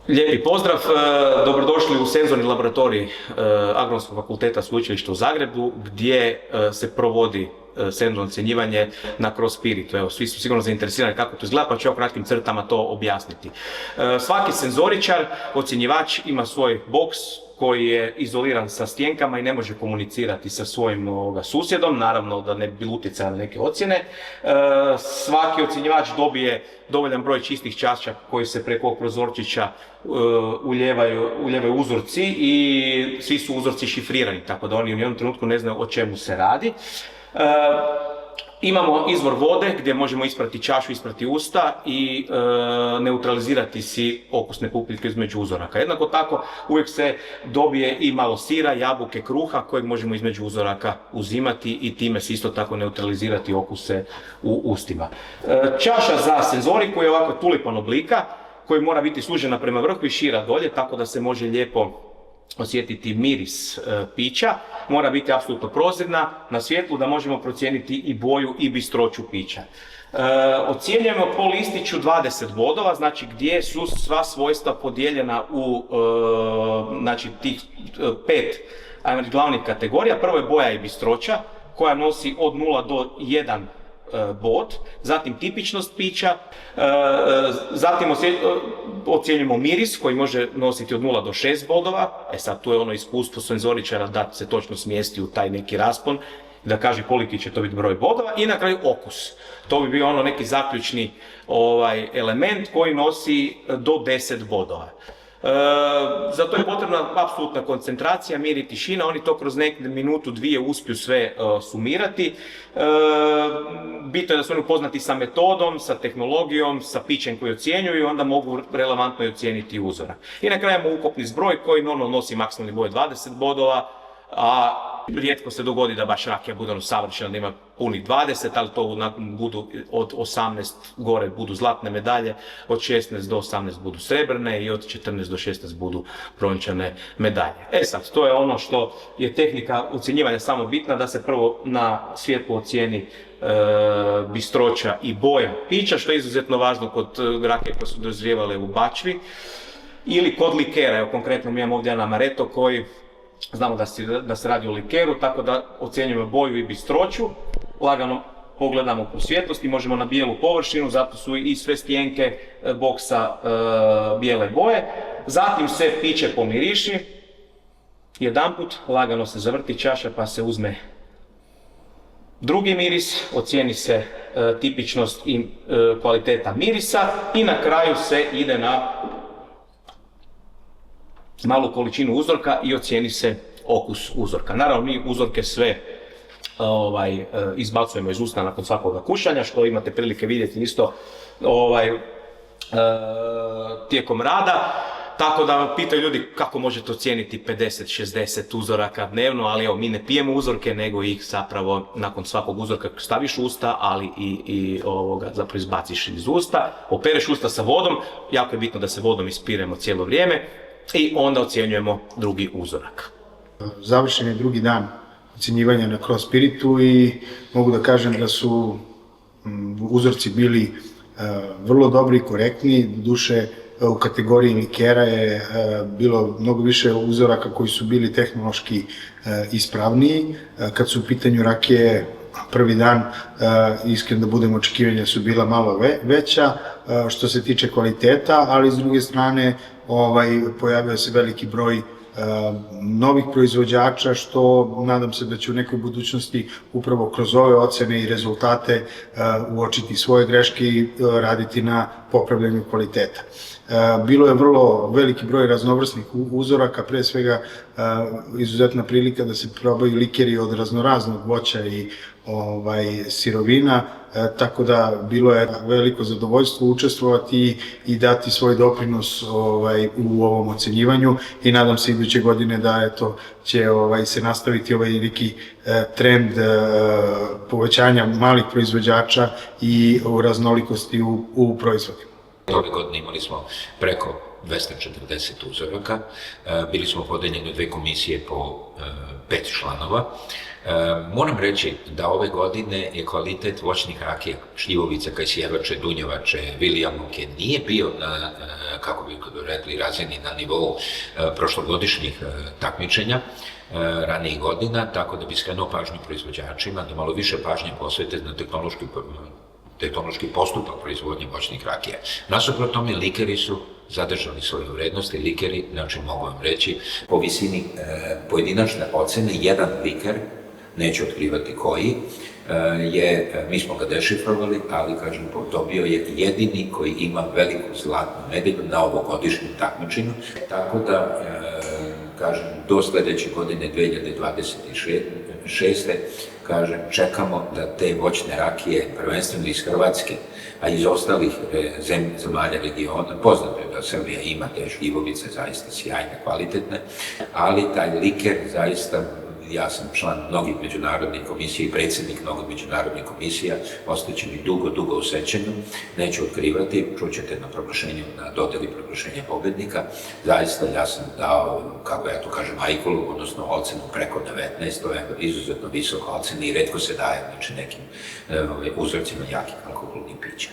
Lijepi pozdrav, dobrodošli u senzorni laboratorij Agronomskog fakulteta Sveučilišta u Zagrebu gdje se provodi senzorno ocjenjivanje na CroSpiritu. Evo, svi su sigurno zainteresirani kako to izgleda, pa ću u kratkim crtama to objasniti. Svaki senzoričar, ocjenjivač ima svoj boks koji je izoliran sa stjenkama i ne može komunicirati sa svojim susjedom, naravno da ne bi bilo utjecaja na neke ocjene. Svaki ocjenjivač dobije dovoljan broj čistih čaša koji se preko ovog prozorčića uljevaju uzorci i svi su uzorci šifrirani, tako da oni u jednom trenutku ne znaju o čemu se radi. Imamo izvor vode gdje možemo isprati čašu, isprati usta i neutralizirati si okusne pupiljke između uzoraka. Jednako tako uvijek se dobije i malo sira, jabuke, kruha kojeg možemo između uzoraka uzimati i time se isto tako neutralizirati okuse u ustima. Čaša za senzoriku je ovako tulipan oblika koji mora biti sužena prema vrhu i šira dolje, tako da se može lijepo osjetiti miris pića, mora biti apsolutno prozirna na svjetlu da možemo procijeniti i boju i bistroću pića. Ocjenjujemo po listiću 20 bodova, znači gdje su sva svojstva podijeljena u tih 5 glavnih kategorija. Prvo je boja i bistroća koja nosi od 0 do 1 bod, zatim tipičnost pića, zatim ocjenjujemo miris koji može nositi od 0 do 6 bodova, sad tu je ono iskustvo senzoričara da se točno smjesti u taj neki raspon, da kaže koliki će to biti broj bodova i na kraju okus. To bi bio ono neki zaključni element koji nosi do 10 bodova. Za to je potrebna apsolutna koncentracija, mir i tišina, oni to kroz minutu, dvije uspiju sve sumirati. Bitno je da su oni upoznati sa metodom, sa tehnologijom, sa pićem koji ocjenjuju i onda mogu relevantno i ocijeniti uzorak. I na kraju imamo ukupni zbroj koji normalno nosi maksimalni broj 20 bodova, a rijetko se dogodi da baš rakija bude savršena, da ima punih 20, ali to budu od 18 gore budu zlatne medalje, od 16 do 18 budu srebrne i od 14 do 16 budu brončane medalje. Sad, to je ono što je tehnika ocjenjivanja samo bitna, da se prvo na svjetlu ocijeni bistroća i boja pića, što je izuzetno važno kod rakije koje su dozrijevale u bačvi, ili kod likera. Evo, konkretno mi imamo ovdje jedan amaretto koji znamo da se radi o likeru, tako da ocjenjujemo boju i bistroću, lagano pogledamo po svjetlosti, možemo na bijelu površinu, zato su i sve stjenke boksa bijele boje. Zatim se piće pomiriši, jedanput lagano se zavrti čaša pa se uzme drugi miris, ocijeni se tipičnost i kvaliteta mirisa i na kraju se ide na malu količinu uzorka i ocijeni se okus uzorka. Naravno, mi uzorke sve izbacujemo iz usta nakon svakoga kušanja, što imate prilike vidjeti isto tijekom rada. Tako da pitaju ljudi kako možete ocijeniti 50-60 uzoraka dnevno, ali evo, mi ne pijemo uzorke, nego ih zapravo nakon svakog uzorka staviš u usta, ali zapravo izbaciš iz usta, opereš usta sa vodom, jako je bitno da se vodom ispiremo cijelo vrijeme, i onda ocjenjujemo drugi uzorak. Završen je drugi dan ocjenjivanja na CroSpiritu i mogu da kažem da su uzorci bili vrlo dobri i korektni. Doduše, u kategoriji likera je bilo mnogo više uzoraka koji su bili tehnološki ispravniji. Kad su u pitanju rakije, prvi dan, iskreno da budemo, očekivanja su bila malo veća što se tiče kvaliteta, ali s druge strane pojavio se veliki broj novih proizvođača, što nadam se da će u nekoj budućnosti upravo kroz ove ocene i rezultate uočiti svoje greške i raditi na popravljanju kvaliteta. Bilo je vrlo veliki broj raznovrsnih uzoraka, pre svega izuzetna prilika da se probaju likeri od raznoraznog voća i sirovina, tako da bilo je veliko zadovoljstvo učestvovati i dati svoj doprinos u ovom ocenjivanju i nadam se iduće godine da će se nastaviti neki trend povećanja malih proizvođača i raznolikosti u proizvodima. Ove godine imali smo preko 240 uzoraka. Bili smo podeljeni u 2 komisije po 5 članova. Moram reći da ove godine je kvalitet voćnih rakija, šljivovica, kajsjevače, dunjevače, Williamovke nije bio na, kako bi rekli, razini na nivou prošlogodišnjih takmičenja ranijih godina, tako da bi skrenuo pažnju proizvođačima da malo više pažnje posvete na tehnološki postupak proizvodnje voćnih rakija. Nasuprot tome, likeri su zadržali svoje vrednosti. Likeri, znači mogu vam reći, po visini pojedinačne ocene, jedan liker, neću otkrivati koji, mi smo ga dešifrovali, ali kažem, dobio je jedini koji ima veliku zlatnu medalju na ovogodišnjem takmičenju, tako da, kažem, do sledeće godine 2026. kažem, čekamo da te voćne rakije, prvenstveno iz Hrvatske, a iz ostalih zemalja regiona, poznato je da Srbija ima te šljivovice, zaista sjajne, kvalitetne, ali taj liker zaista, ja sam član mnogih međunarodnih komisija i predsjednik mnogih međunarodnih komisija, ostaće mi dugo u sećanju, neću otkrivati, čućete na proglašenju, na dodeli proglašenja pobednika. Zaista ja sam dao, kako ja to kažem, ajkulu, odnosno ocenu preko 19, to je izuzetno visoka ocena i retko se daje, znači, nekim uzorcima jakih alkoholnih pića.